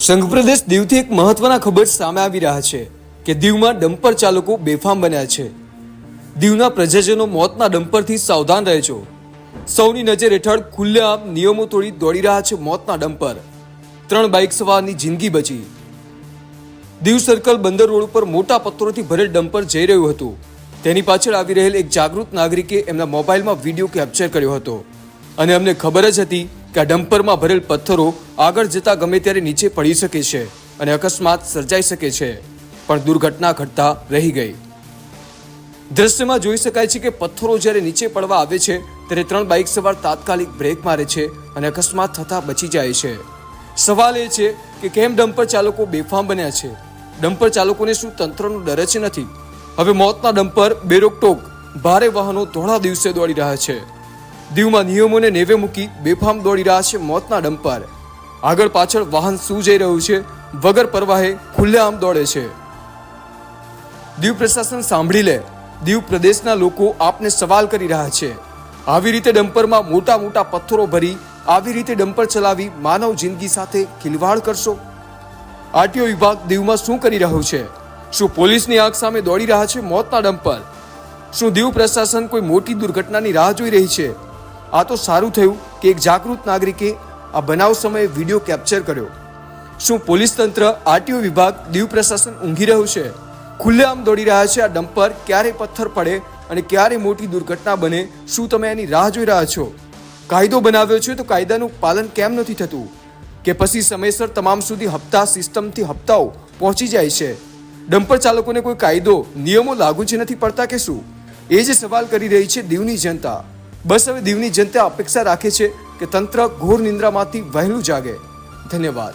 સંઘપ્રદેશ દીવથી એક મહત્વના ખબર સામે આવી રહ્યા છે કે દીવમાં ડમ્પર ચાલકો બેફામ બન્યા છે। દીવના પ્રજાજનો મોતના ડમ્પરથી સાવધાન રહેજો। સૌની નજર હેઠળ ખુલ્લેઆમ નિયમો તોડી દોડી રહ્યા છે મોતના ડમ્પર। 3 બાઇક સવારની જિંદગી બચી। દીવ સર્કલ બંદર રોડ ઉપર મોટા પથ્થરોથી ભરેલ ડમ્પર જઈ રહ્યું હતું। તેની પાછળ આવી રહેલ એક જાગૃત નાગરિકે એમના મોબાઈલમાં વિડીયો કેપ્ચર કર્યો હતો અને અમને ખબર જ હતી કે આ ડમ્પરમાં ભરેલ પથ્થરો આગળ જતા ગમે ત્યારે નીચે પડી શકે છે અને અકસ્માત સર્જાઈ શકે છે, પણ દુર્ઘટના ઘટતા રહી ગઈ। દ્રશ્યમાં જોઈ શકાય છે કે પથ્થરો જ્યારે નીચે પડવા આવે છે ત્યારે 3 બાઇક સવાર તાત્કાલિક બ્રેક મારે છે અને અકસ્માત થતા બચી જાય છે। સવાલ એ છે કે કેમ ડમ્પર ચાલકો બેફામ બન્યા છે? ડમ્પર ચાલકોને શું તંત્રનો ડર જ નથી? હવે મોતના ડમ્પર બેરોકટોક ભારે વાહનો ધોળા દિવસે દોડી રહ્યા છે। દીવમાં નિયમોને નેવે મૂકી બેફામ દોડી રહ્યા છે મોતના ડમ્પર। આગળ પાછળ વાહન શું જઈ રહ્યું છે વગર પરવાહે ખુલ્લેઆમ દોડે છે। દીવ પ્રશાસન સાંભળી લે। દીવ પ્રદેશના લોકો આપને સવાલ કરી રહ્યા છે। આવી રીતે ડમ્પરમાં મોટા મોટા પથ્થરો ભરી આવી રીતે ડમ્પર ચલાવી માનવ જિંદગી સાથે ખિલવાડ કરશો? આરટીઓ વિભાગ દીવમાં શું કરી રહ્યું છે? શું પોલીસની આંખ સામે દોડી રહ્યા છે મોતના ડમ્પર? શું દીવ પ્રશાસન કોઈ મોટી દુર્ઘટનાની રાહ જોઈ રહી છે? આ તો સારું થયું કે એક જાગૃત નાગરિકે આ બનાવ સમયે વિડીયો કેપ્ચર કર્યો। શું પોલીસ તંત્ર, આરટીઓ વિભાગ, દીવ પ્રશાસન ઊંઘી રહ્યું છે? ખુલ્લેઆમ દોડી રહ્યા છે આ ડમ્પર। ક્યારે પથ્થર પડે અને ક્યારે મોટી દુર્ઘટના બને, શું તમે એની રાહ જોઈ રહ્યા છો? કાયદો બનાવ્યો છે તો કાયદાનું પાલન કેમ નથી થતું? કે પછી સમયસર તમામ સુધી હપ્તા સિસ્ટમથી હપ્તાઓ પહોંચી જાય છે? ડમ્પર ચાલકોને કોઈ કાયદો નિયમો લાગુ જ નથી પડતા કે શું? એ જ સવાલ કરી રહી છે દીવની જનતા। બસ હવે દીવની જનતા અપેક્ષા રાખે છે કે તંત્ર ઘોર નિંદ્રામાંથી વહેલું જાગે। ધન્યવાદ।